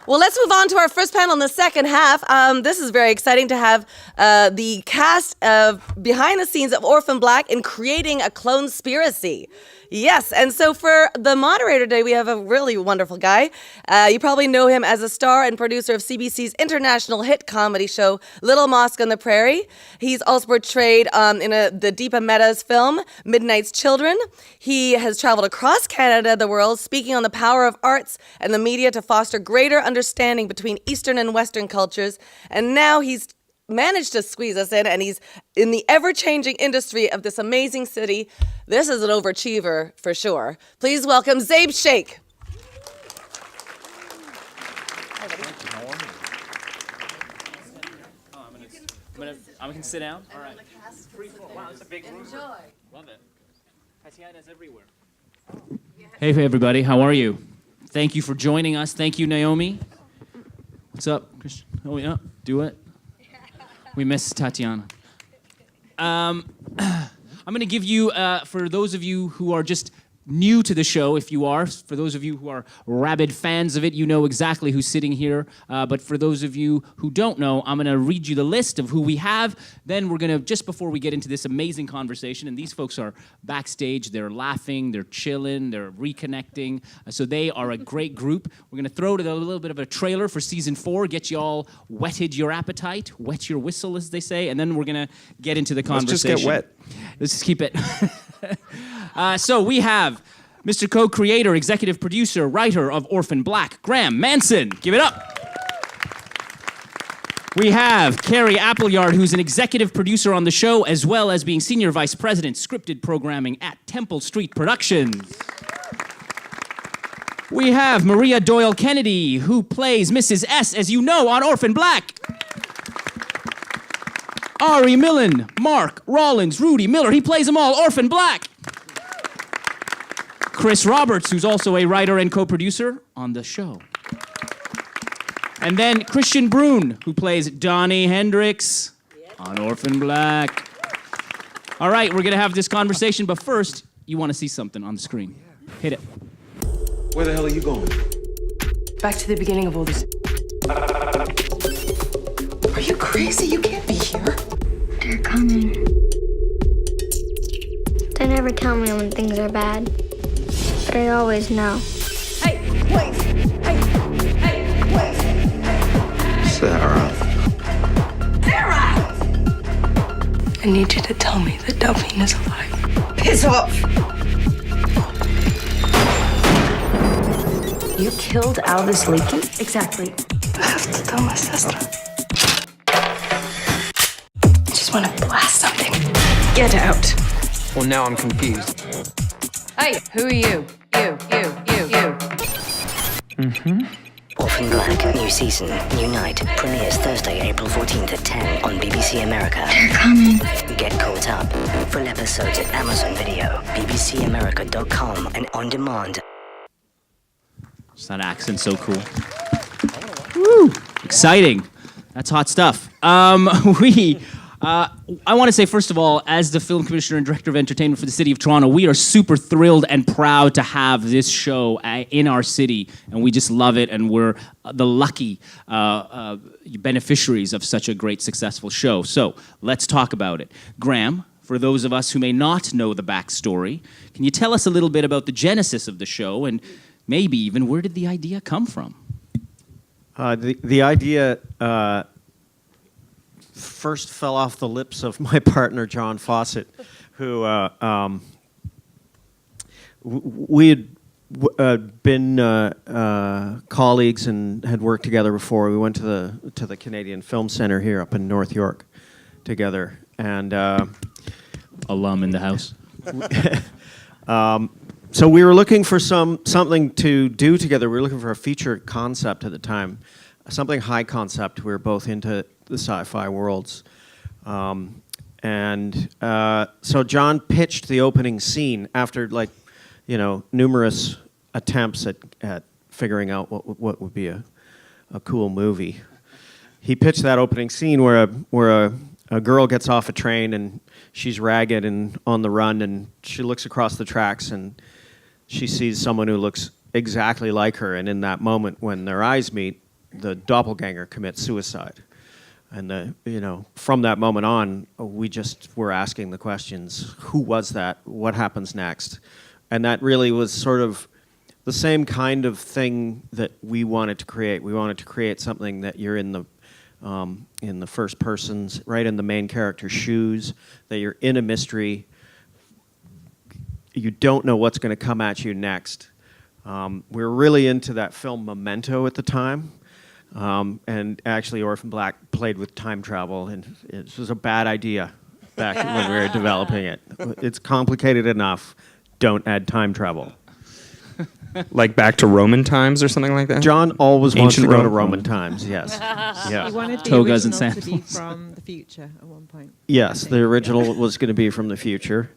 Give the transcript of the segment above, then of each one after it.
Well, let's move on to our first panel in the second half. This is very exciting to have the cast of behind the scenes of Orphan Black in creating a Clonespiracy. Yes, and so for the moderator today, we have a really wonderful guy. You probably know him as a star and producer of CBC's international hit comedy show, Little Mosque on the Prairie. He's also portrayed in the Deepa Mehta's film, Midnight's Children. He has traveled across Canada, the world, speaking on the power of arts and the media to foster greater understanding between Eastern and Western cultures. And now he's managed to squeeze us in, and he's in the ever-changing industry of this amazing city. This is an overachiever for sure. Please welcome Zaib Shaikh. I can sit down. All right. Wow, it's a big room. Enjoy. Love it. Tatiana's everywhere. Hey everybody, how are you? Thank you for joining us. Thank you, Naomi. What's up, Christian? Oh yeah, do it. We miss Tatiana. I'm going to give you, for those of you who are just new to the show, if you are, for those of you who are rabid fans of it, you know exactly who's sitting here. But for those of you who don't know, I'm going to read you the list of who we have. Then we're going to, just before we get into this amazing conversation, and these folks are backstage, they're laughing, they're chilling, they're reconnecting. So they are a great group. We're going to throw to a little bit of a trailer for season 4, get you all whetted your appetite, wet your whistle, as they say, and then we're going to get into the conversation. Let's just get wet. Let's just keep it. So we have Mr. Co-creator, executive producer, writer of Orphan Black, Graeme Manson. Give it up. We have Kerry Appleyard, who's an executive producer on the show, as well as being senior vice president, scripted programming at Temple Street Productions. We have Maria Doyle Kennedy, who plays Mrs. S, as you know, on Orphan Black. Ari Millen, Mark, Rollins, Rudy, Miller, he plays them all, Orphan Black. Chris Roberts, who's also a writer and co-producer on the show. And then Christian Brune, who plays Donnie Hendricks on Orphan Black. All right, we're going to have this conversation, but first, you want to see something on the screen. Hit it. Where the hell are you going? Back to the beginning of all this. Are you crazy? You can't be here. They're coming. They never tell me when things are bad, but I always know. Hey, wait! Hey, wait! Sarah. Sarah! I need you to tell me that Delphine is alive. Piss off! You killed Albus Leakey? Exactly. I have to tell my sister. I just want to blast something. Get out. Well, now I'm confused. Hey, who are you? You. Orphan Black, new season, new night, premieres Thursday, April 14th at 10 on BBC America. They're coming. Get caught up. Full episodes at Amazon Video, bbcamerica.com, and on demand. That accent's so cool. Woo! Exciting. That's hot stuff. I want to say, first of all, as the film commissioner and director of entertainment for the city of Toronto, we are super thrilled and proud to have this show in our city, and we just love it, and we're the lucky beneficiaries of such a great, successful show. So let's talk about it. Graeme, for those of us who may not know the backstory, can you tell us a little bit about the genesis of the show, and maybe even where did the idea come from? The idea first fell off the lips of my partner, John Fawcett, who we had been colleagues and had worked together before. We went to the Canadian Film Centre here up in North York together, and Alum in the house. So we were looking for something to do together. We were looking for a feature concept at the time, something high concept. We were both into the sci-fi worlds. So John pitched the opening scene after, numerous attempts at figuring out what would be a cool movie. He pitched that opening scene where a girl gets off a train and she's ragged and on the run, and she looks across the tracks and she sees someone who looks exactly like her, and in that moment when their eyes meet, the doppelganger commits suicide. And from that moment on, we just were asking the questions: who was that? What happens next? And that really was sort of the same kind of thing that we wanted to create. We wanted to create something that you're in the first person's, right in the main character's shoes, that you're in a mystery. You don't know what's going to come at you next. We were really into that film Memento at the time. And actually, Orphan Black played with time travel, and it was a bad idea back when we were developing it. It's complicated enough. Don't add time travel. Like back to Roman times or something like that? John always wants to Ancient go to Rome? Roman times, yes. Yeah. He wanted the Togas and original to be sandals. from the future at one point. Yes, the original was going to be from the future.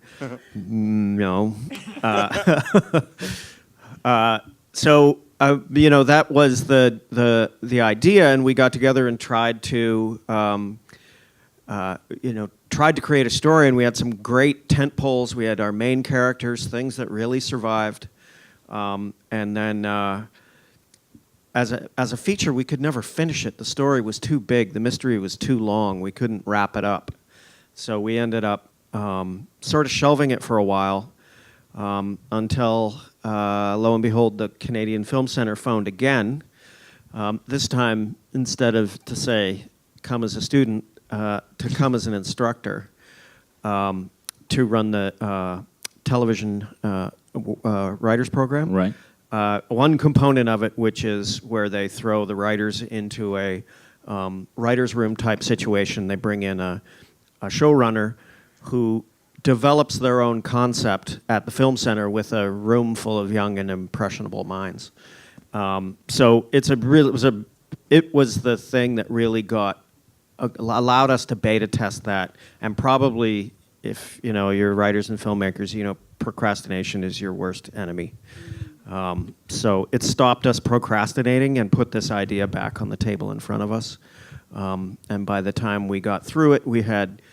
No. So that was the idea, and we got together and tried to create a story, and we had some great tent poles. We had our main characters, things that really survived, and then as a feature, we could never finish it. The story was too big. The mystery was too long. We couldn't wrap it up, so we ended up sort of shelving it for a while until. Lo and behold, the Canadian Film Centre phoned again. This time, instead of to say, come as a student, to come as an instructor to run the television writers program. Right. One component of it, which is where they throw the writers into a writer's room type situation. They bring in a showrunner who develops their own concept at the film center with a room full of young and impressionable minds. So it was the thing that really allowed us to beta test that. And probably, if you're writers and filmmakers, procrastination is your worst enemy. So it stopped us procrastinating and put this idea back on the table in front of us. And by the time we got through it, we had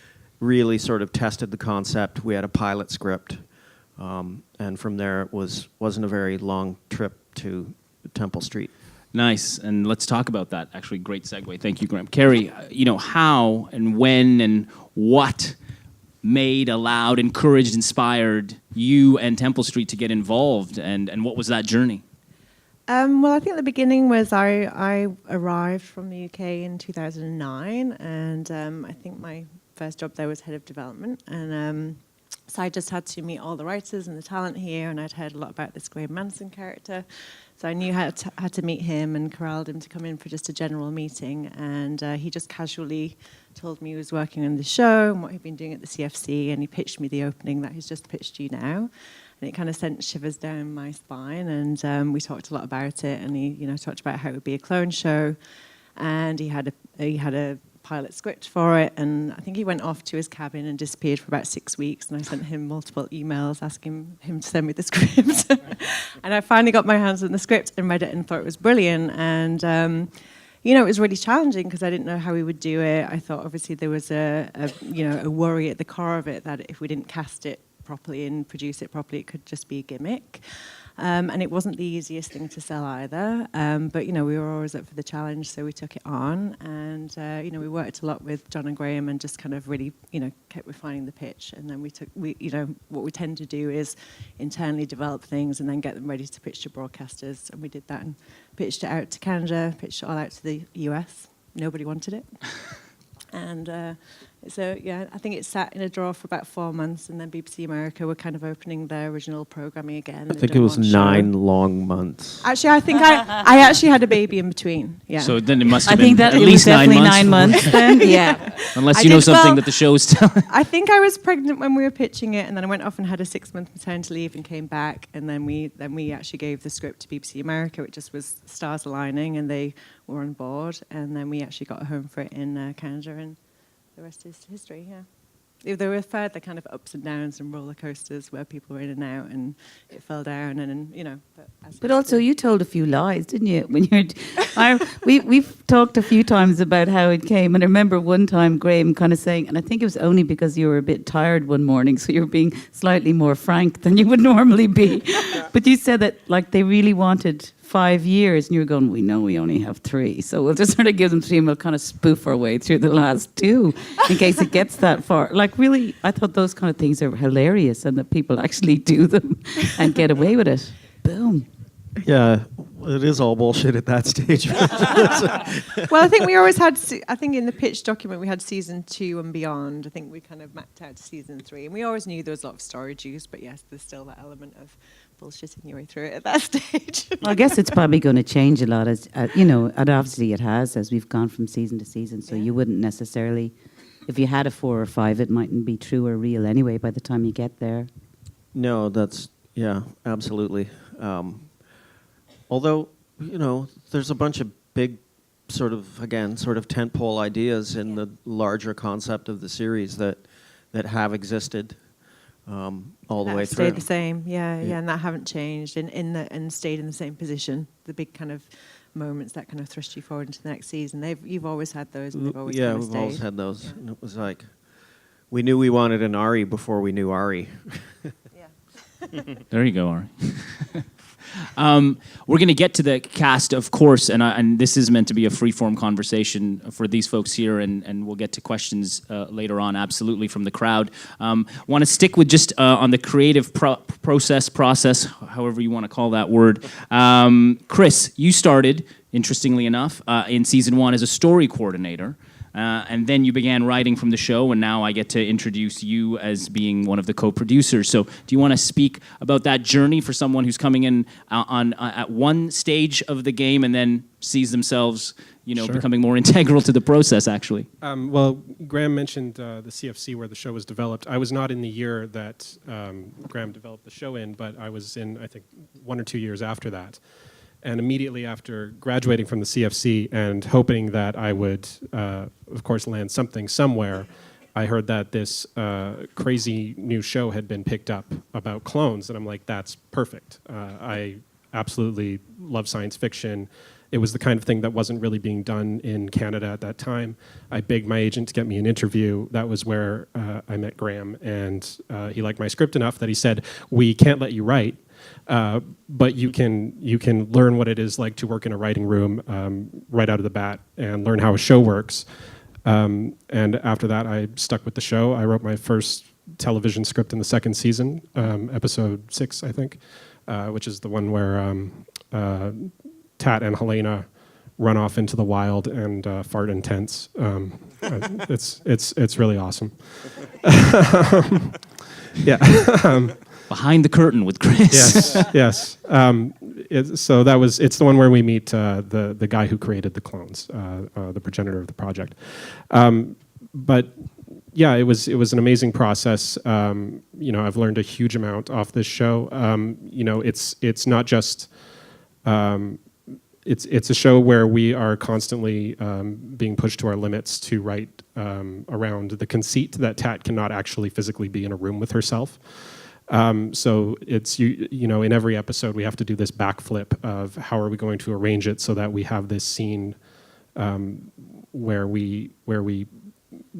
really sort of tested the concept. We had a pilot script, and from there it wasn't a very long trip to Temple Street. Nice, and let's talk about that. Actually, great segue. Thank you, Graeme. Kerry, how and when and what made, allowed, encouraged, inspired you and Temple Street to get involved, and what was that journey? Well, I think the beginning was I arrived from the UK in 2009, and I think my first job there was head of development, and so I just had to meet all the writers and the talent here, and I'd heard a lot about this Graeme Manson character, so I knew how to meet him and corralled him to come in for just a general meeting, and he just casually told me he was working on the show and what he'd been doing at the CFC, and he pitched me the opening that he's just pitched you now, and it kind of sent shivers down my spine, and we talked a lot about it, and he talked about how it would be a clone show, and he had a pilot script for it, and I think he went off to his cabin and disappeared for about 6 weeks, and I sent him multiple emails asking him to send me the script. And I finally got my hands on the script and read it and thought it was brilliant, and it was really challenging because I didn't know how we would do it. I thought obviously there was a worry at the core of it that if we didn't cast it properly and produce it properly, it could just be a gimmick. And it wasn't the easiest thing to sell either, but we were always up for the challenge, so we took it on, and we worked a lot with John and Graeme, and just kind of really kept refining the pitch, and then what we tend to do is internally develop things and then get them ready to pitch to broadcasters, and we did that and pitched it out to Canada, pitched it all out to the US. Nobody wanted it. And so, I think it sat in a drawer for about 4 months, and then BBC America were kind of opening their original programming again. I think it was 9 long months. Actually, I think I actually had a baby in between. Yeah. So then it must have I think been that at it least was definitely 9 months. 9 months then. Yeah. Unless you know something that the show is telling. I think I was pregnant when we were pitching it, and then I went off and had a 6-month maternity leave and came back, and then we actually gave the script to BBC America, which just was stars aligning, and they were on board, and then we actually got a home for it in Canada, and the rest is history. Yeah. There were further kind of ups and downs and roller coasters where people were in and out, and it fell down, and But also, you told a few lies, didn't you? When we've talked a few times about how it came, and I remember one time Graeme kind of saying, and I think it was only because you were a bit tired one morning, so you were being slightly more frank than you would normally be. But you said that they really wanted 5 years, and you're going, we know we only have 3, so we'll just sort of give them 3 and we'll kind of spoof our way through the last 2 in case it gets that far. Like, really, I thought those kind of things are hilarious and that people actually do them and get away with it. Boom. Yeah, it is all bullshit at that stage. Well, I think we always had, I think in the pitch document we had season 2 and beyond. I think we kind of mapped out to season 3. And we always knew there was a lot of story juice, but yes, there's still that element of bullshitting your way through it at that stage. Well, I guess it's probably going to change a lot, as you know, and obviously it has as we've gone from season to season. So you wouldn't necessarily, if you had a 4 or 5, it mightn't be true or real anyway by the time you get there. No, that's, yeah, absolutely. Although, you know, there's a bunch of big sort of tentpole ideas in the larger concept of the series that have existed all the way through. Stayed the same, yeah, and that haven't changed and stayed in the same position. The big kind of moments that kind of thrust you forward into the next season. You've always had those, and they've always kind of we've stayed. always had those. Yeah. And it was like, we knew we wanted an Ari before we knew Ari. There you go, Ari. We're going to get to the cast, of course, and this is meant to be a free-form conversation for these folks here, and we'll get to questions later on, absolutely, from the crowd. Want to stick with just on the creative process, however you want to call that word. Chris, you started, interestingly enough, in season 1 as a story coordinator. And then you began writing from the show, and now I get to introduce you as being one of the co-producers. So do you want to speak about that journey for someone who's coming in at one stage of the game and then sees themselves, becoming more integral to the process, actually? Well, Graeme mentioned the CFC where the show was developed. I was not in the year that Graeme developed the show in, but I was in, I think, 1 or 2 years after that. And immediately after graduating from the CFC and hoping that I would, of course, land something somewhere, I heard that this crazy new show had been picked up about clones. And I'm like, that's perfect. I absolutely love science fiction. It was the kind of thing that wasn't really being done in Canada at that time. I begged my agent to get me an interview. That was where I met Graeme. And he liked my script enough that he said, we can't let you write. But you can learn what it is like to work in a writing room right out of the bat and learn how a show works. And after that, I stuck with the show. I wrote my first television script in the 2nd season, episode 6, I think, which is the one where Tat and Helena run off into the wild and fart in tents. It's really awesome. Yeah. Behind the curtain with Chris. Yes. It's the one where we meet the guy who created the clones, the progenitor of the project. But yeah, it was an amazing process. I've learned a huge amount off this show. It's not just. It's a show where we are constantly being pushed to our limits to write around the conceit that Tat cannot actually physically be in a room with herself. So it's in every episode we have to do this backflip of how are we going to arrange it so that we have this scene where we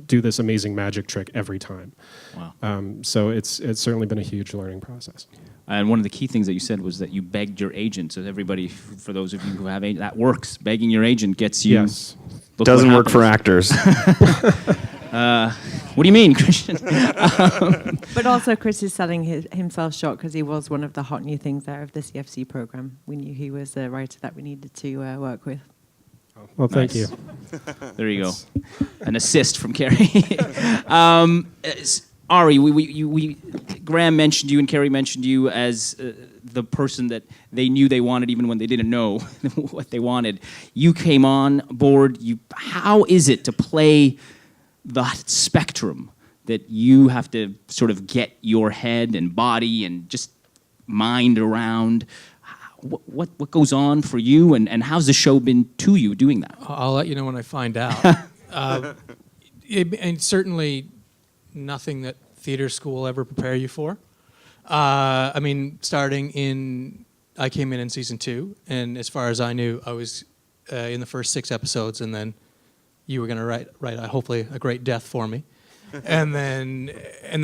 do this amazing magic trick every time. Wow. So it's certainly been a huge learning process. And one of the key things that you said was that you begged your agent. So everybody, for those of you who have agents, that works. Begging your agent gets you. Yes. Doesn't work for actors. What do you mean, Christian? But also Chris is selling himself short because he was one of the hot new things out of the CFC program. We knew he was a writer that we needed to work with. Well, thank you. There you go. An assist from Kerry. Ari, Graeme mentioned you and Kerry mentioned you as the person that they knew they wanted even when they didn't know what they wanted. You came on board. How is it to play the spectrum that you have to sort of get your head and body and just mind around? What goes on for you, and how's the show been to you doing that? I'll let you know when I find out. And certainly nothing that theater school will ever prepare you for. I came in season 2, and as far as I knew, I was in the first 6 episodes, and then you were going to write hopefully a great death for me. and then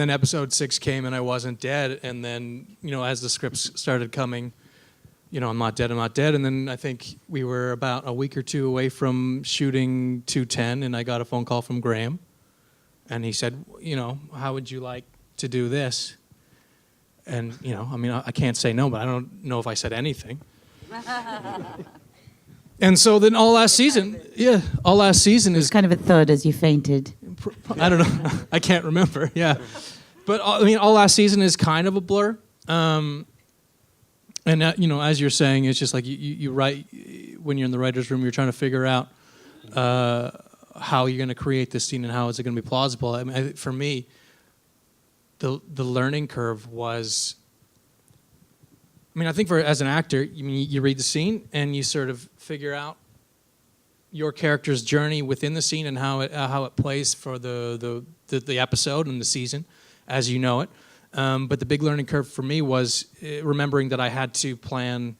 episode 6 came, and I wasn't dead. And then, as the scripts started coming, I'm not dead, I'm not dead. And then I think we were about a week or two away from shooting 210, and I got a phone call from Graeme. And he said, how would you like to do this? And, I can't say no, but I don't know if I said anything. And so then all last season is kind of a thud as you fainted. I don't know. I can't remember. Yeah. But all last season is kind of a blur. And as you're saying, it's just like you write, when you're in the writer's room, you're trying to figure out how you're going to create this scene and how is it going to be plausible. For me, the learning curve was, I think as an actor, you read the scene and you sort of figure out your character's journey within the scene and how it plays for the episode and the season as you know it. But the big learning curve for me was remembering that I had to plan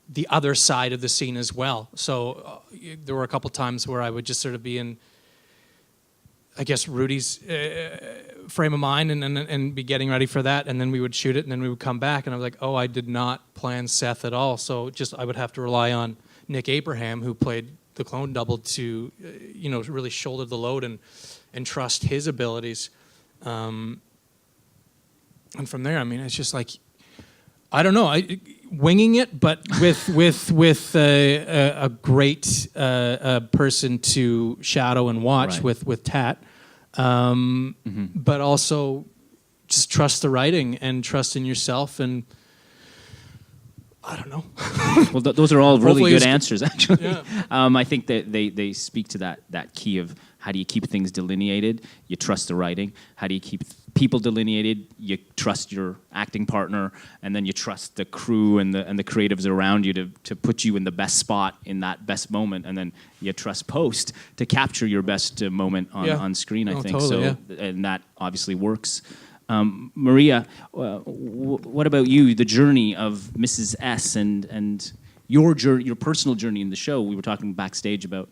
the other side of the scene as well. So there were a couple times where I would just sort of be in, I guess, Rudy's frame of mind and be getting ready for that, and then we would shoot it, and then we would come back, and I was like, oh, I did not plan Seth at all. So I would have to rely on Nick Abraham, who played the clone double, to really shoulder the load and trust his abilities. And from there, it's just like, I don't know, winging it, but with a great person to shadow and watch, right, with Tat. But also just trust the writing and trust in yourself, and I don't know. Well, those are all really good answers, actually. Yeah. I think that they speak to that key of how do you keep things delineated? You trust the writing. How do you keep people delineated? You trust your acting partner, and then you trust the crew and the creatives around you to put you in the best spot in that best moment, and then you trust post to capture your best moment on screen. I think totally, so, and that obviously works. Maria, what about you? The journey of Mrs. S and your personal journey in the show. We were talking backstage about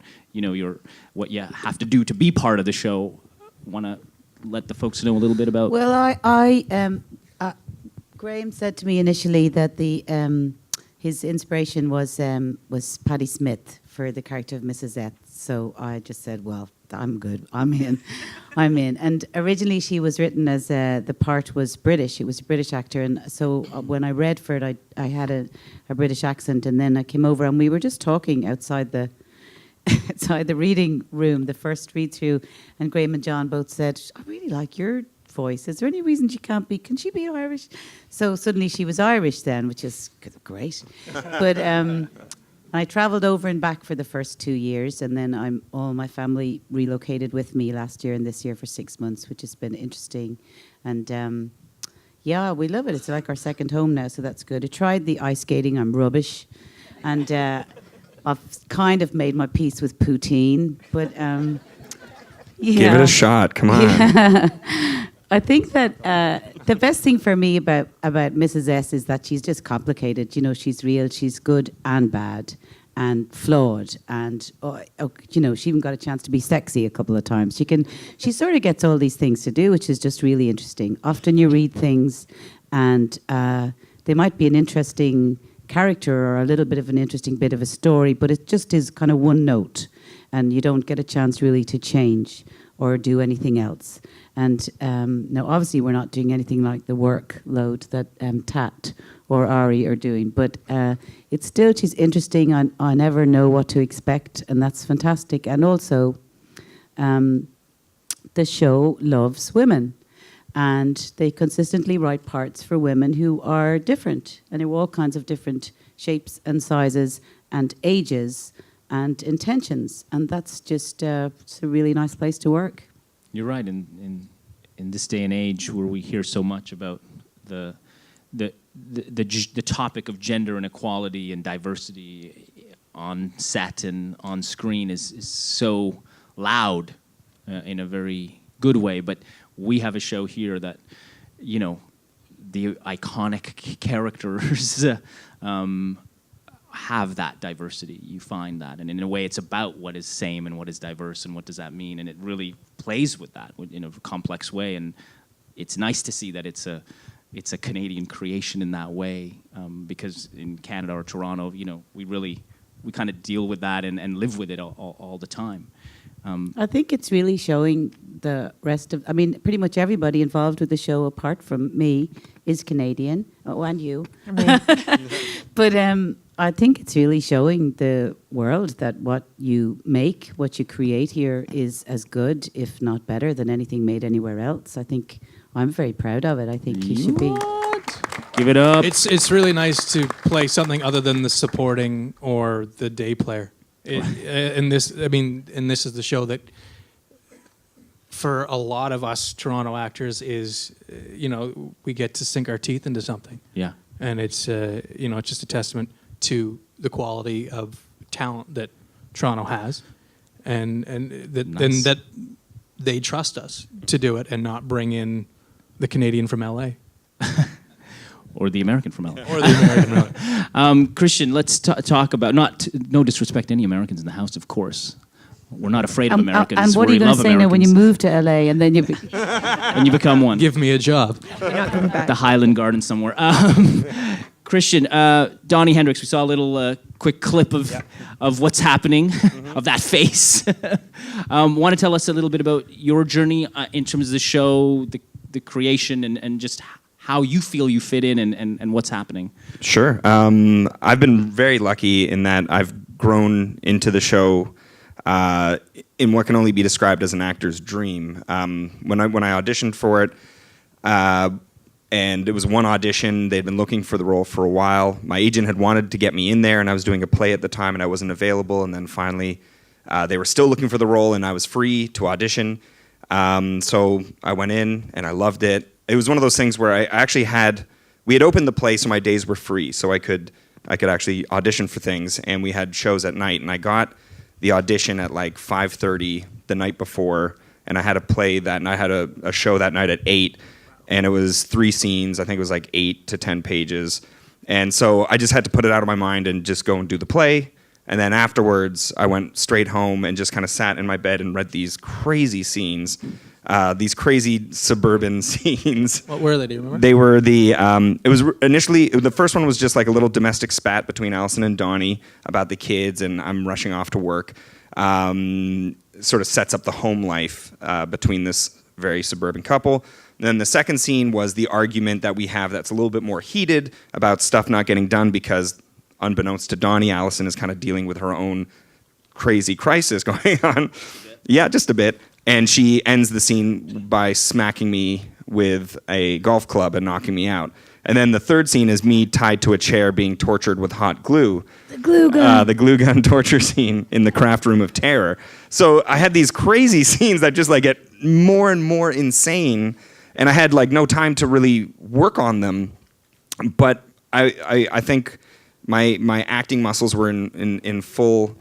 what you have to do to be part of the show. Want to let the folks know a little bit about? Well, Graeme said to me initially that his inspiration was Patti Smith for the character of Mrs. S. So I just said, well, I'm good. I'm in. And originally she was written as the part was British. It was a British actor. And so when I read for it, I had a British accent. And then I came over and we were just talking outside the reading room, the first read through. And Graeme and John both said, I really like your voice. Is there any reason can she be Irish? So suddenly she was Irish then, which is great. But I travelled over and back for the first 2 years, and then all my family relocated with me last year and this year for 6 months, which has been interesting. And we love it. It's like our second home now, so that's good. I tried the ice skating. I'm rubbish. And I've kind of made my peace with poutine, but give it a shot. Come on. Yeah. I think that the best thing for me about Mrs. S is that she's just complicated. She's real, she's good and bad and flawed, and she even got a chance to be sexy a couple of times. She sort of gets all these things to do, which is just really interesting. Often you read things and they might be an interesting character or a little bit of an interesting bit of a story, but it just is kind of one note, and you don't get a chance really to change or do anything else. And now, obviously, we're not doing anything like the workload that Tat or Ari are doing, but it's still, she's interesting. I never know what to expect, and that's fantastic. And also, the show loves women, and they consistently write parts for women who are different, and they're all kinds of different shapes and sizes and ages and intentions, and that's just it's a really nice place to work. You're right. In this day and age, where we hear so much about the topic of gender inequality and diversity on set and on screen is so loud in a very good way. But we have a show here that, the iconic characters have that diversity. You find that, and in a way, it's about what is same and what is diverse and what does that mean, and it really plays with that in a complex way. And it's nice to see that it's it's a Canadian creation in that way, because in Canada or Toronto, we kind of deal with that and live with it all the time. I think it's really showing the rest of, pretty much everybody involved with the show, apart from me, is Canadian. Oh, and you. But I think it's really showing the world that what you make, what you create here is as good, if not better, than anything made anywhere else. I think I'm very proud of it. I think you should be. Give it up. It's really nice to play something other than the supporting or the day player. And this is the show that, for a lot of us Toronto actors, is, we get to sink our teeth into something. Yeah. And it's, it's just a testament to the quality of talent that Toronto has, and that they trust us to do it and not bring in the Canadian from LA. Or the American from LA. Or the American from LA. Christian, let's talk about, no disrespect to any Americans in the house, of course. We're not afraid of Americans. And what are you going to say now when you move to LA and then you when you become one? Give me a job. At the Highland Garden somewhere. Christian, Donnie Hendricks, we saw a little quick clip of what's happening, of that face. Want to tell us a little bit about your journey in terms of the show, the creation, and just how you feel you fit in and what's happening? Sure. I've been very lucky in that I've grown into the show in what can only be described as an actor's dream. When I auditioned for it, and it was one audition, they'd been looking for the role for a while. My agent had wanted to get me in there, and I was doing a play at the time, and I wasn't available. And then finally, they were still looking for the role, and I was free to audition. So I went in, and I loved it. It was one of those things where we had opened the play, so my days were free, so I could actually audition for things, and we had shows at night, and I got the audition at like 5:30 the night before, and I had a play that night. I had a show that night at 8, and it was 3 scenes. I think it was like 8 to 10 pages, and so I just had to put it out of my mind and just go and do the play. And then afterwards, I went straight home and just kind of sat in my bed and read these crazy scenes. These crazy suburban scenes. What were they? Do you remember? They were it was initially, the first one was just like a little domestic spat between Allison and Donnie about the kids, and I'm rushing off to work. Sort of sets up the home life between this very suburban couple. And then the second scene was the argument that we have that's a little bit more heated about stuff not getting done because, unbeknownst to Donnie, Allison is kind of dealing with her own crazy crisis going on. Yeah, just a bit. And she ends the scene by smacking me with a golf club and knocking me out. And then the third scene is me tied to a chair being tortured with hot glue. The glue gun. The glue gun torture scene in the craft room of terror. So I had these crazy scenes that just like get more and more insane, and I had like no time to really work on them. But I think my acting muscles were in full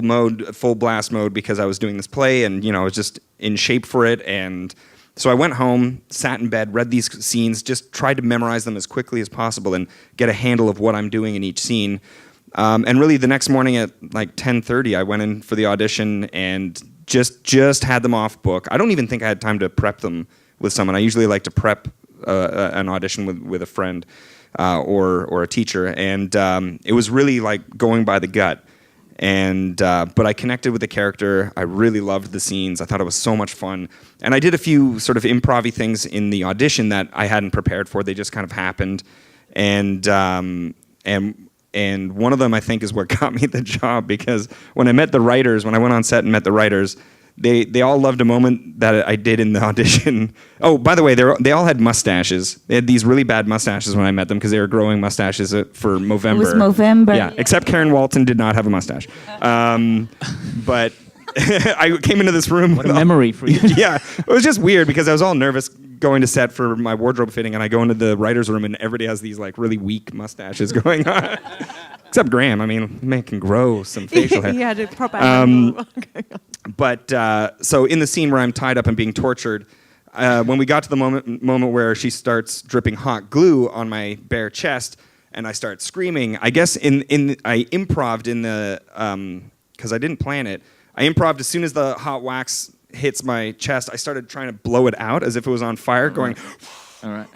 mode, full blast mode, because I was doing this play, and I was just in shape for it. And so I went home, sat in bed, read these scenes, just tried to memorize them as quickly as possible and get a handle of what I'm doing in each scene. And really, the next morning at like 10:30, I went in for the audition and just had them off book. I don't even think I had time to prep them with someone. I usually like to prep an audition with a friend or a teacher, and it was really like going by the gut. And but I connected with the character. I really loved the scenes. I thought it was so much fun. And I did a few sort of improv-y things in the audition that I hadn't prepared for. They just kind of happened. And one of them, I think, is what got me the job, because when I went on set and met the writers, they all loved a moment that I did in the audition. Oh, by the way, they all had mustaches. They had these really bad mustaches when I met them because they were growing mustaches for Movember. It was Movember. Yeah, except Karen Walton did not have a mustache. But I came into this room. What a memory for you. Yeah, it was just weird because I was all nervous going to set for my wardrobe fitting, and I go into the writer's room and everybody has these like really weak mustaches going on. Except Graeme. I mean, man can grow some facial hair. He had a proper But so in the scene where I'm tied up and being tortured, when we got to the moment where she starts dripping hot glue on my bare chest and I start screaming, I guess I improv'd in the, because I didn't plan it, I improv'd as soon as the hot wax hits my chest, I started trying to blow it out as if it was on fire, going... All right.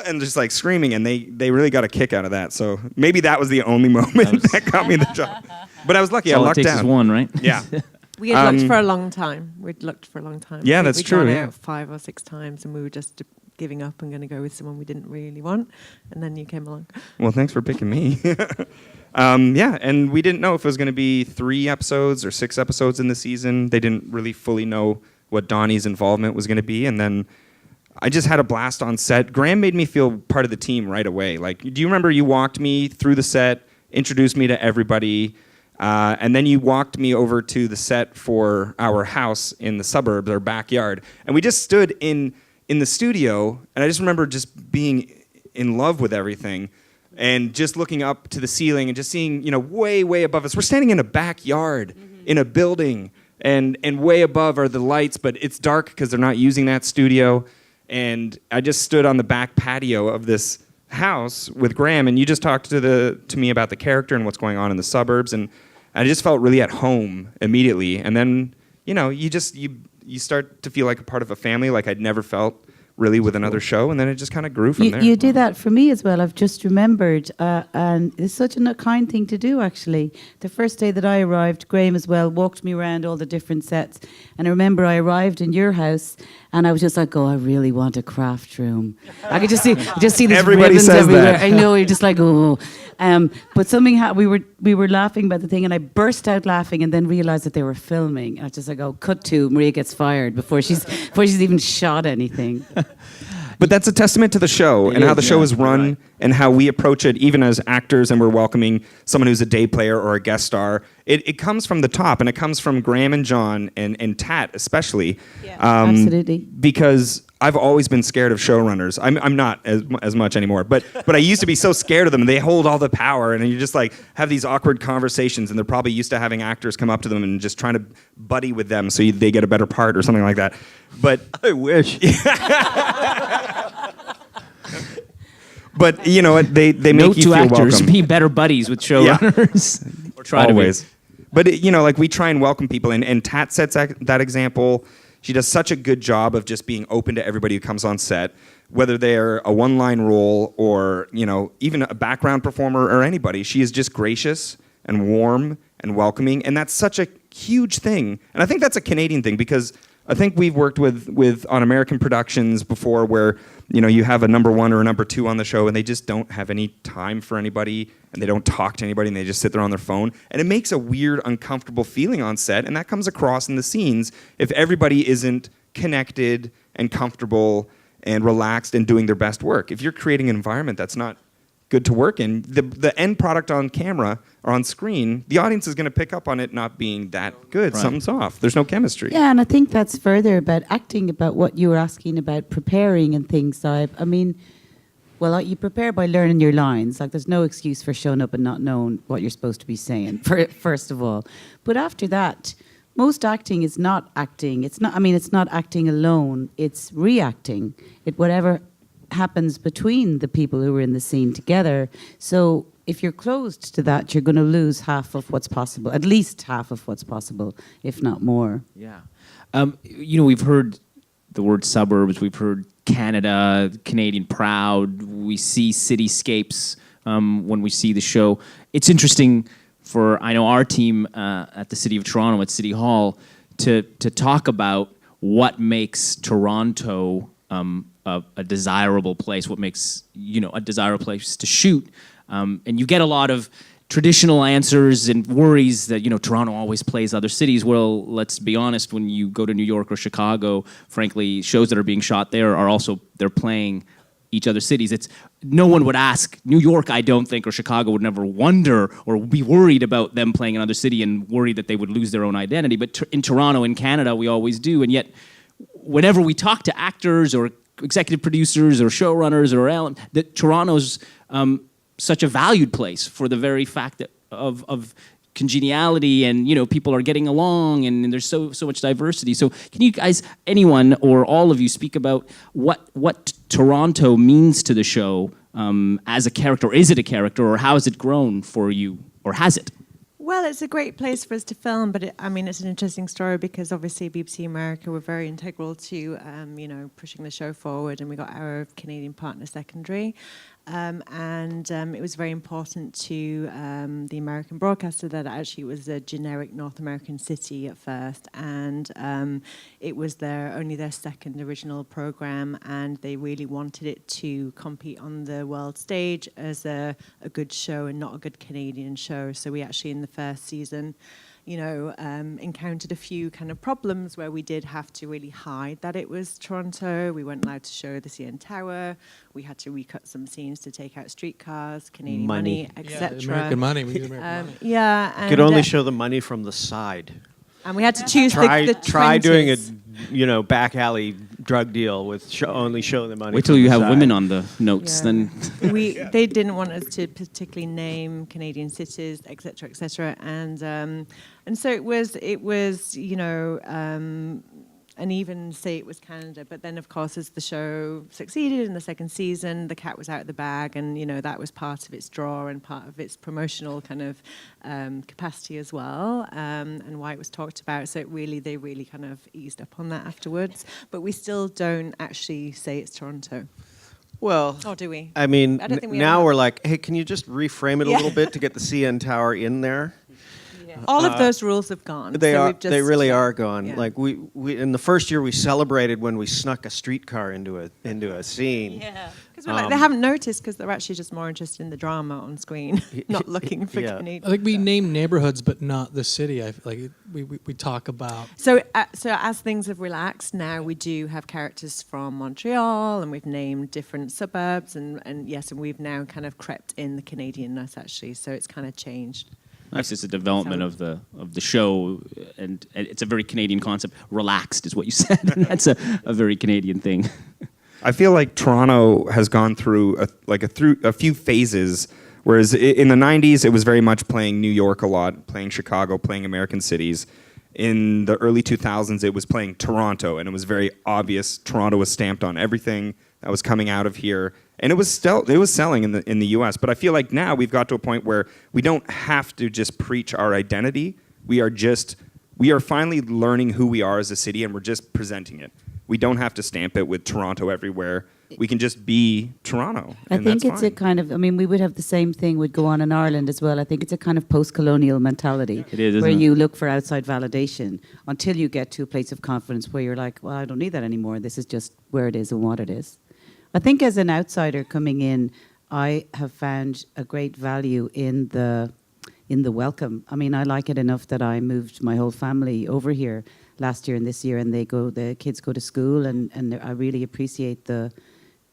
and just like screaming, and they really got a kick out of that. So maybe that was the only moment that got me the job. But I was lucky. I All it lucked takes out. is one, right? Yeah. We had looked for a long time. We'd looked for a long time. Yeah, that's We'd true, gone yeah. out 5 or 6 times, and we were just giving up and going to go with someone we didn't really want. And then you came along. Well, thanks for picking me. Yeah, and we didn't know if it was going to be 3 episodes or 6 episodes in the season. They didn't really fully know what Donnie's involvement was going to be, and then I just had a blast on set. Graeme made me feel part of the team right away. Like, do you remember you walked me through the set, introduced me to everybody, and then you walked me over to the set for our house in the suburbs, our backyard, and we just stood in the studio, and I just remember just being in love with everything. And just looking up to the ceiling and just seeing, way, way above us. We're standing in a backyard, in a building, and way above are the lights, but it's dark because they're not using that studio. And I just stood on the back patio of this house with Graeme, and you just talked to me about the character and what's going on in the suburbs, and I just felt really at home immediately. And then, you start to feel like a part of a family, like I'd never felt really with another show, and then it just kind of grew from there. You did that for me as well. I've just remembered, and it's such a kind thing to do, actually. The first day that I arrived, Graeme as well walked me around all the different sets, and I remember I arrived in your house, and I was just like, I really want a craft room. I could just see these Everybody ribbons says everywhere. that. I know, you're just like, but something we were laughing about the thing, and I burst out laughing, and then realized that they were filming. And I was just like, cut to Maria gets fired before she's even shot anything. But that's a testament to the show and how the show is run and how we approach it, even as actors, and we're welcoming someone who's a day player or a guest star. It comes from the top, and it comes from Graeme and John and Tat especially. Yeah, absolutely. Because I've always been scared of showrunners. I'm not as much anymore, but I used to be so scared of them. They hold all the power, and you just like have these awkward conversations, and they're probably used to having actors come up to them and just trying to buddy with them so they get a better part or something like that. But I wish. But you know what? They make Note you to feel actors: welcome. be better buddies with showrunners. Or try Always. to be. But like we try and welcome people, and Tat sets that example. She does such a good job of just being open to everybody who comes on set, whether they're a one-line role or even a background performer or anybody. She is just gracious and warm and welcoming, and that's such a huge thing. And I think that's a Canadian thing, because I think we've worked with on American productions before where you have a number 1 or a number 2 on the show, and they just don't have any time for anybody, and they don't talk to anybody, and they just sit there on their phone, and it makes a weird, uncomfortable feeling on set, and that comes across in the scenes if everybody isn't connected and comfortable and relaxed and doing their best work. If you're creating an environment that's not good to work in, the end product on camera or on screen, the audience is going to pick up on it not being that good. Right. Something's off. There's no chemistry. Yeah, and I think that's further about acting, about what you were asking about preparing and things, Zaib. I mean, you prepare by learning your lines. Like, there's no excuse for showing up and not knowing what you're supposed to be saying, first of all. But after that, most acting is not acting. It's not acting alone. It's reacting. Whatever happens between the people who are in the scene together. So if you're closed to that, you're going to lose half of what's possible, at least half of what's possible, if not more. Yeah. We've heard the word suburbs, we've heard Canada, Canadian proud, we see cityscapes when we see the show. It's interesting for, I know, our team at the City of Toronto, at City Hall, to talk about what makes Toronto a desirable place, what makes a desirable place to shoot, and you get a lot of traditional answers and worries that Toronto always plays other cities. Well, let's be honest, when you go to New York or Chicago, frankly, shows that are being shot there are also, they're playing each other's cities. It's no one would ask New York, I don't think, or Chicago would never wonder or be worried about them playing another city and worried that they would lose their own identity. But in Toronto, in Canada, we always do, and yet whenever we talk to actors or executive producers or showrunners or that Toronto's such a valued place for the very fact that of congeniality and people are getting along and there's so much diversity. So can you guys, anyone or all of you, speak about what Toronto means to the show as a character? Is it a character, or how has it grown for you, or has it? Well, it's a great place for us to film, but it's an interesting story because obviously BBC America were very integral to, pushing the show forward, and we got our Canadian partner secondary. It was very important to the American broadcaster that actually it was a generic North American city at first, and it was only their second original program, and they really wanted it to compete on the world stage as a good show and not a good Canadian show. So we actually, in the first season, encountered a few kind of problems where we did have to really hide that it was Toronto. We weren't allowed to show the CN Tower. We had to recut some scenes to take out streetcars, Canadian money, etc. American money. We use American money. Yeah. And, could only show the money from the side. And we had to choose the 20s. Doing a back alley drug deal with only showing the money. Wait till you have women on the notes, then. They didn't want us to particularly name Canadian cities, etc., etc. And so it was and even say it was Canada. But then, of course, as the show succeeded in the second season, the cat was out of the bag, and that was part of its draw and part of its promotional kind of capacity as well, and why it was talked about. So they really kind of eased up on that afterwards. But we still don't actually say it's Toronto. Well, or do we? I mean, I don't think we now ever. we like, hey, can you just reframe it a little bit to get the CN Tower in there? All of those rules have gone. They so are. we've just, They really are gone. Yeah. Like we in the first year we celebrated when we snuck a streetcar into a scene. Yeah. Because they haven't noticed because they're actually just more interested in the drama on screen, not looking for Canadian. I think we name neighborhoods, but not the city. We talk about. So as things have relaxed, now we do have characters from Montreal, and we've named different suburbs, and we've now kind of crept in the Canadianness actually. So it's kind of changed. Nice. It's a development of the show, and it's a very Canadian concept. Relaxed is what you said, and that's a very Canadian thing. I feel like Toronto has gone through a few phases. Whereas in the 90s, it was very much playing New York a lot, playing Chicago, playing American cities. In the early 2000s, it was playing Toronto, and it was very obvious Toronto was stamped on everything that was coming out of here. And it was selling in the U.S. But I feel like now we've got to a point where we don't have to just preach our identity. We are finally learning who we are as a city, and we're just presenting it. We don't have to stamp it with Toronto everywhere. We can just be Toronto. I think it's a kind of, we would have the same thing would go on in Ireland as well. I think it's a kind of post-colonial mentality. It is, where isn't it? you look for outside validation until you get to a place of confidence where you're like, well, I don't need that anymore. This is just where it is and what it is. I think as an outsider coming in, I have found a great value in the welcome. I like it enough that I moved my whole family over here last year and this year, and the kids go to school, and I really appreciate the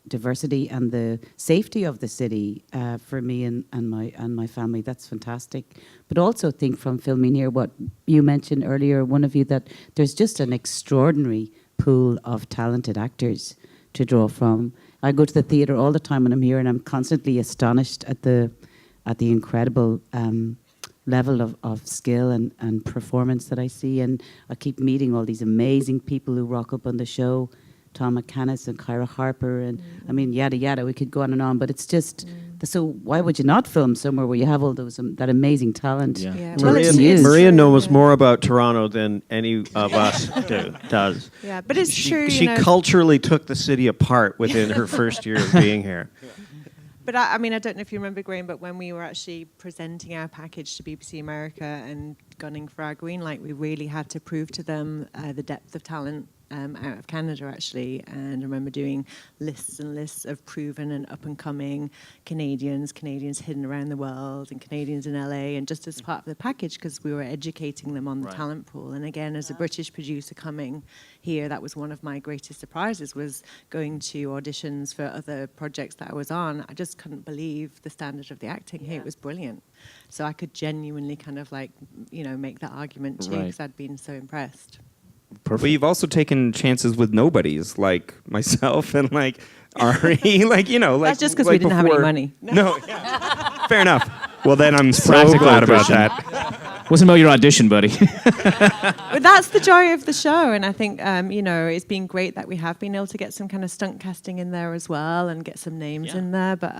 diversity and the safety of the city for me and my family. That's fantastic. But also think from filming here, what you mentioned earlier, one of you, that there's just an extraordinary pool of talented actors to draw from. I go to the theatre all the time when I'm here, and I'm constantly astonished at the incredible level of skill and performance that I see. And I keep meeting all these amazing people who rock up on the show, Tom McCannis and Kyra Harper, and yada yada. We could go on and on, but it's just so. Why would you not film somewhere where you have all those that amazing talent? Yeah. Maria knows more about Toronto than any of us does. Yeah, but it's true. She culturally took the city apart within her first year of being here. But I don't know if you remember, Graeme, but when we were actually presenting our package to BBC America and gunning for our green light, we really had to prove to them the depth of talent out of Canada, actually. And I remember doing lists and lists of proven and up-and-coming Canadians hidden around the world, and Canadians in LA, and just as part of the package, because we were educating them on the talent pool. And again, as a British producer coming here, that was one of my greatest surprises, was going to auditions for other projects that I was on. I just couldn't believe the standard of the acting here. It was brilliant. So I could genuinely kind of make that argument too, because I'd been so impressed. Perfect. But you've also taken chances with nobodies, like myself and like Ari, That's just because we didn't have any money. No, fair enough. Well, then I'm so glad about that. Wasn't about your audition, buddy. But that's the joy of the show, and I think it's been great that we have been able to get some kind of stunt casting in there as well, and get some names in there. But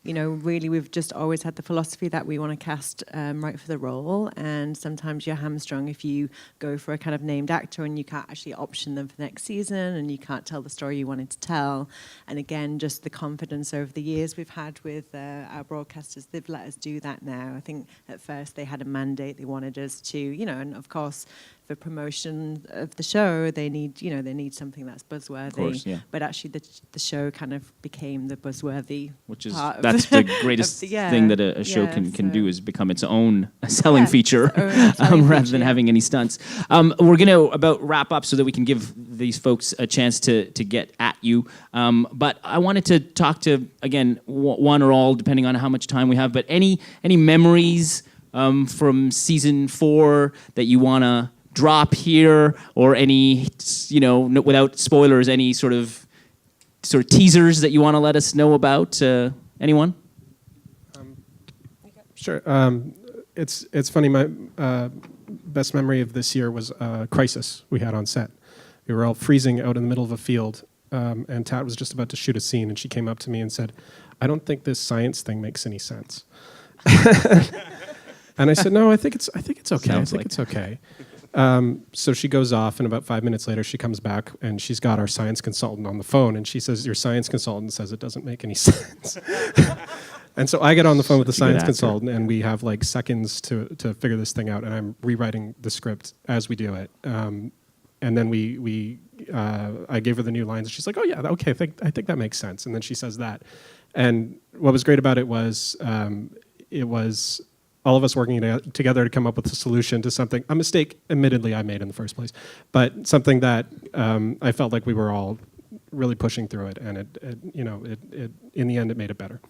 really, we've just always had the philosophy that we want to cast right for the role, and sometimes you're hamstrung if you go for a kind of named actor and you can't actually option them for the next season, and you can't tell the story you wanted to tell. And again, just the confidence over the years we've had with our broadcasters, they've let us do that now. I think at first they had a mandate; they wanted us to, and of course, for promotion of the show, they need something that's buzzworthy. Of course, yeah. But actually, the show kind of became the buzzworthy. Which is part of that's the greatest thing that a show can do is become its own selling feature rather than having any stunts. We're gonna about wrap up so that we can give these folks a chance to get at you. But I wanted to talk to again one or all, depending on how much time we have. But any memories from season 4 that you wanna drop here, or any, without spoilers, any sort of teasers that you want to let us know about? Anyone? Sure. It's funny. My best memory of this year was a crisis we had on set. We were all freezing out in the middle of a field, and Tat was just about to shoot a scene, and she came up to me and said, "I don't think this science thing makes any sense." And I said, "No, I think it's okay. It's okay." So she goes off, and about 5 minutes later, she comes back, and she's got our science consultant on the phone, and she says, "Your science consultant says it doesn't make any sense." And so I get on the phone with the science consultant, and we have like seconds to figure this thing out, and I'm rewriting the script as we do it. And then I gave her the new lines, and she's like, "Oh yeah, okay, I think that makes sense." And then she says that. And what was great about it was all of us working together to come up with a solution to something, a mistake, admittedly, I made in the first place, but something that I felt like we were all really pushing through it, and it in the end, it made it better.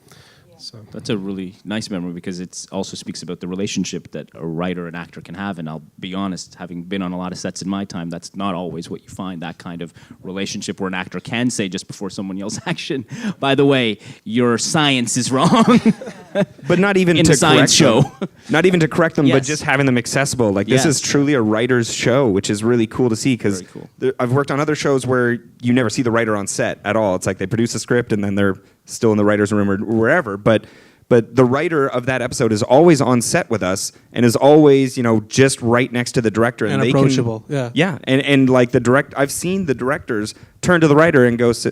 So that's a really nice memory, because it also speaks about the relationship that a writer and actor can have. And I'll be honest, having been on a lot of sets in my time, that's not always what you find, that kind of relationship where an actor can say just before someone yells action, "By the way, your science is wrong." But not even in to the science show. Not even to correct them, Yes. but just having them accessible. Like this is truly a writer's show, which is really cool to see, because I've worked on other shows where you never see the writer on set at all. It's like they produce a script and then they're still in the writer's room or wherever. But the writer of that episode is always on set with us and is always, just right next to the director. And they approachable, Yeah, and like I've seen the directors turn to the writer and go, "Is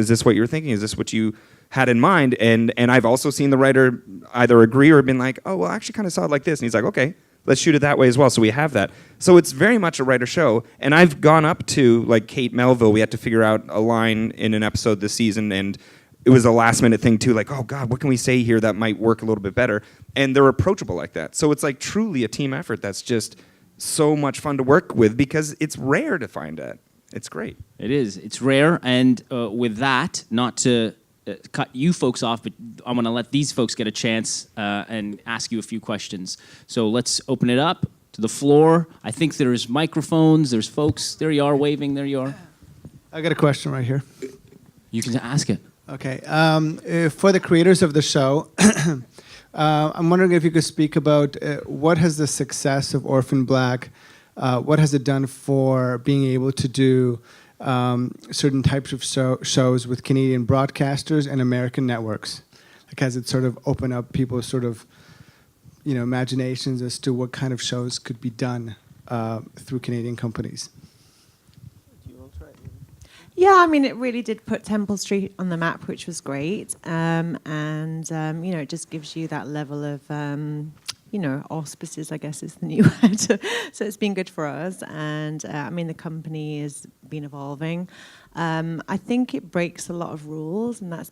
this what you're thinking? Is this what you had in mind?" And I've also seen the writer either agree or been like, "Oh, well, I actually kind of saw it like this." And he's like, "Okay, let's shoot it that way as well." So we have that. So it's very much a writer show. And I've gone up to like Kate Melville. We had to figure out a line in an episode this season, and it was a last minute thing too. Like, "Oh God, what can we say here that might work a little bit better?" And they're approachable like that. So it's like truly a team effort that's just so much fun to work with, because it's rare to find that. It's great. It is. It's rare. And with that, not to cut you folks off, but I'm going to let these folks get a chance and ask you a few questions. So let's open it up to the floor. I think there's microphones. There's folks. There you are, waving. There you are. I got a question right here. You can ask it. Okay. For the creators of the show, I'm wondering if you could speak about what has the success of Orphan Black, what has it done for being able to do certain types of shows with Canadian broadcasters and American networks? Like, has it sort of opened up people's sort of, imaginations as to what kind of shows could be done through Canadian companies? Yeah, I mean, it really did put Temple Street on the map, which was great. It just gives you that level of, auspices, I guess is the new word. So it's been good for us. And, the company has been evolving. I think it breaks a lot of rules. And I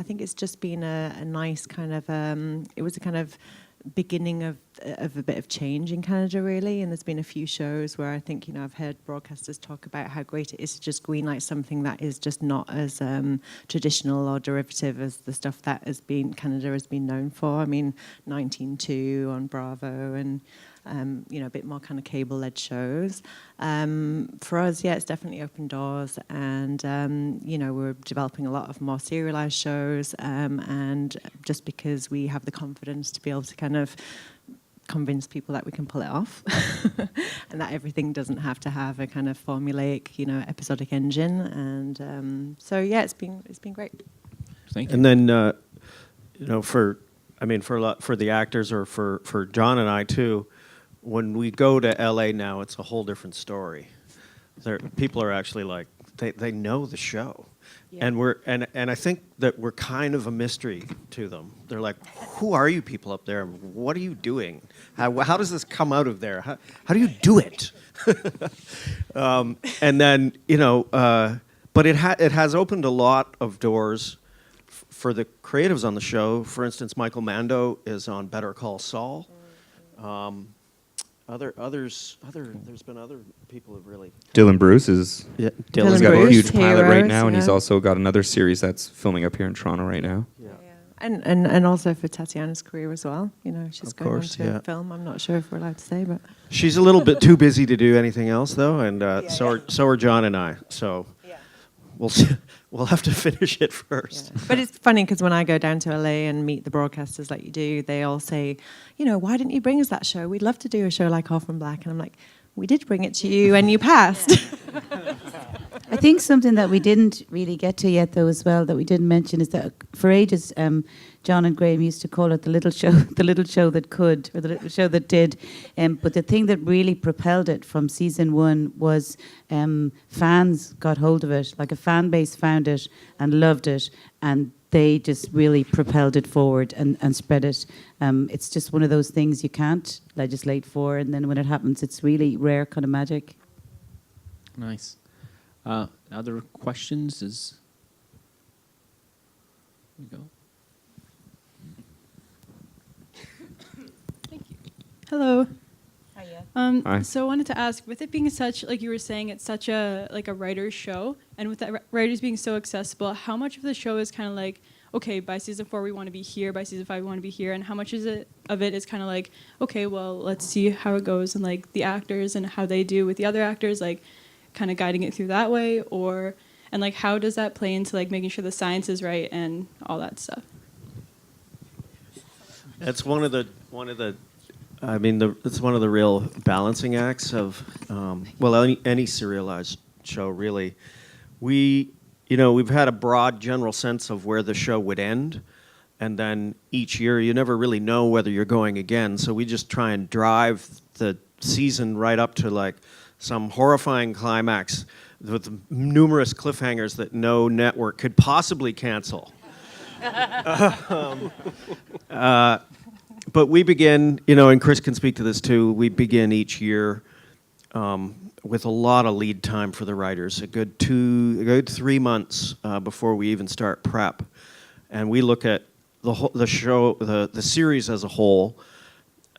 think it's just been a nice kind of, it was a kind of beginning of a bit of change in Canada, really. And there's been a few shows where I think, I've heard broadcasters talk about how great it is to just greenlight something that is just not as traditional or derivative as the stuff that Canada has been known for. I mean, 19.2 on Bravo and, a bit more kind of cable-led shows. For us, it's definitely opened doors, and we're developing a lot of more serialized shows, and just because we have the confidence to be able to kind of convince people that we can pull it off, and that everything doesn't have to have a kind of formulaic, episodic engine. And so yeah, it's been great. Thank you. And then for the actors or for John and I too, when we go to LA now, it's a whole different story. People are actually like they know the show. Yeah. And I think that we're kind of a mystery to them. They're like, who are you people up there? What are you doing? How does this come out of there? How do you do it? And then, but it has opened a lot of doors for the creatives on the show. For instance, Michael Mando is on Better Call Saul. There's been other people who've really... Dylan Bruce is... Yeah, Dylan's got a huge pilot right Heroes, now, and he's yeah. also got another series that's filming up here in Toronto right now. Yeah. And also for Tatiana's career as well. She's Of going course, on to yeah. a film. I'm not sure if we're allowed to say, but... She's a little bit too busy to do anything else, though, and so are John and I. So we'll have to finish it first. Yeah. But it's funny because when I go down to LA and meet the broadcasters like you do, they all say, why didn't you bring us that show? We'd love to do a show like Orphan Black. And I'm like, we did bring it to you and you passed. I think something that we didn't really get to yet, though, as well, that we didn't mention is that for ages, John and Graeme used to call it the little show that could, or the little show that did. But the thing that really propelled it from season 1 was fans got hold of it, like a fan base found it and loved it, and they just really propelled it forward and spread it. It's just one of those things you can't legislate for, and then when it happens, it's really rare kind of magic. Nice. Other questions? Here we go. Hello. Hi. So I wanted to ask, with it being such, like you were saying, it's such a writer's show, and with that writers being so accessible, how much of the show is kind of like, okay, by season 4 we want to be here, by season 5 we want to be here, and how much of it is kind of like, okay, well, let's see how it goes, and like the actors and how they do with the other actors, like kind of guiding it through that way, and like how does that play into like making sure the science is right and all that stuff? It's one of the it's one of the real balancing acts of any serialized show, really. We've had a broad general sense of where the show would end, and then each year you never really know whether you're going again, so we just try and drive the season right up to like some horrifying climax with numerous cliffhangers that no network could possibly cancel. But we begin, and Chris can speak to this too, we begin each year with a lot of lead time for the writers, a good 3 months before we even start prep. And we look at the show, the series as a whole,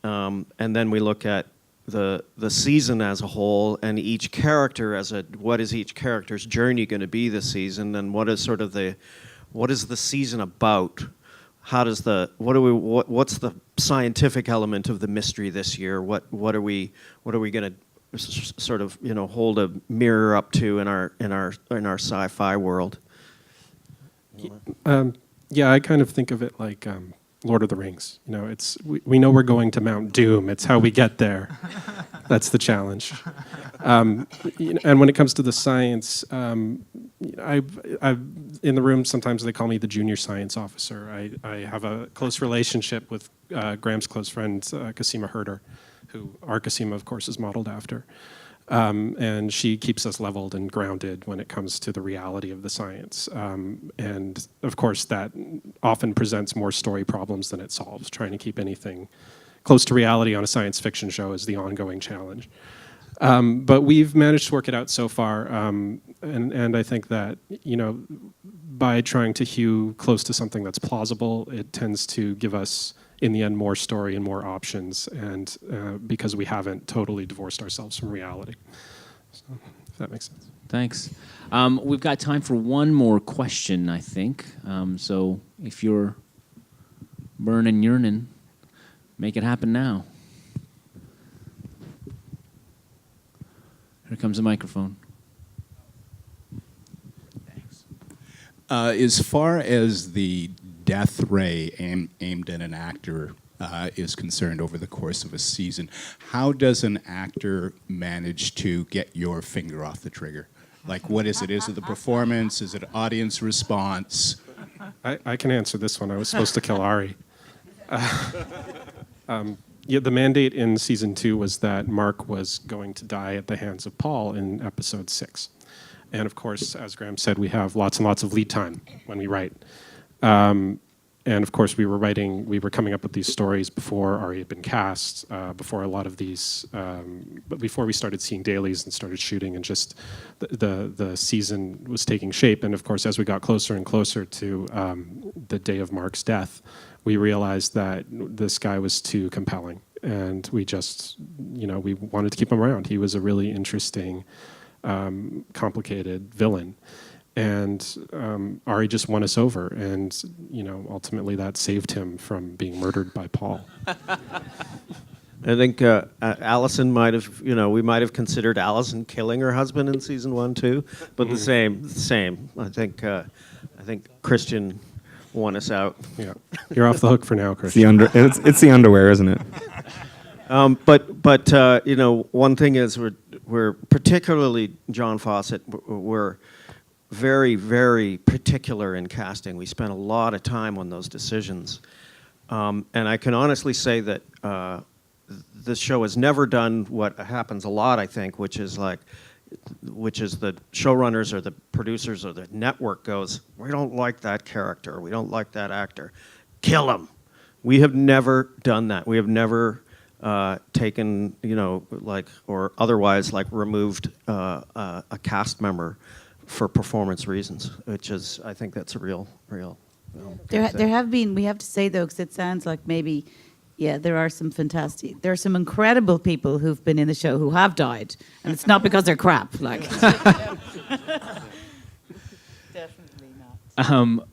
and then we look at the season as a whole, and each character what is each character's journey going to be this season, and what is the season about? What's the scientific element of the mystery this year? What are we going to sort of hold a mirror up to in our sci-fi world? Yeah, I kind of think of it like Lord of the Rings. We know we're going to Mount Doom. It's how we get there. That's the challenge. And when it comes to the science, I've in the room, sometimes they call me the junior science officer. I have a close relationship with Graham's close friend, Cosima Herder, who our Cosima, of course, is modeled after. And she keeps us leveled and grounded when it comes to the reality of the science. And of course, that often presents more story problems than it solves. Trying to keep anything close to reality on a science fiction show is the ongoing challenge. But we've managed to work it out so far. And I think that, by trying to hew close to something that's plausible, it tends to give us, in the end, more story and more options, and because we haven't totally divorced ourselves from reality. So, if that makes sense. Thanks. We've got time for one more question, I think. So if you're burning, yearning, make it happen now. Here comes the microphone. Thanks. As far as the death ray aimed at an actor is concerned over the course of a season. How does an actor manage to get your finger off the trigger? Like, what is it? Is it the performance? Is it audience response? I can answer this one. I was supposed to kill Ari. Yeah, the mandate in season 2 was that Mark was going to die at the hands of Paul in episode 6. And of course, as Graeme said, we have lots and lots of lead time when we write. And of course, we were coming up with these stories before Ari had been cast, before a lot of these, but before we started seeing dailies and started shooting, and just the season was taking shape. And of course, as we got closer and closer to the day of Mark's death, we realized that this guy was too compelling, and we just, we wanted to keep him around. He was a really interesting, complicated villain. And Ari just won us over, and ultimately that saved him from being murdered by Paul. I think Allison might have, we might have considered Allison killing her husband in season 1 too, but the same. I think Christian won us out. Yeah, you're off the hook for now, It's Christian. it's the underwear, isn't it? But one thing is we're particularly John Fawcett. We're very, very particular in casting. We spent a lot of time on those decisions. And I can honestly say that this show has never done what happens a lot, I think, which is the showrunners or the producers or the network goes, we don't like that character, we don't like that actor, kill him. We have never done that. We have never taken, or otherwise removed a cast member for performance reasons, which is, I think that's a real. There have been, we have to say though, because it sounds like maybe, there are some incredible people who've been in the show who have died, and it's not because they're crap.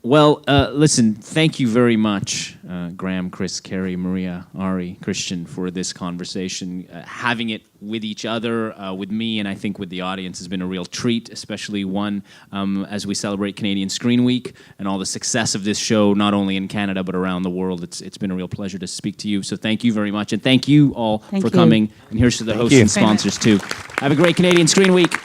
Listen, thank you very much, Graeme, Chris, Kerry, Maria, Ari, Christian, for this conversation. Having it with each other, with me, and I think with the audience has been a real treat, especially one as we celebrate Canadian Screen Week and all the success of this show, not only in Canada but around the world. It's been a real pleasure to speak to you. So thank you very much, and thank you all for coming. And here's to the hosts and sponsors too. Have a great Canadian Screen Week.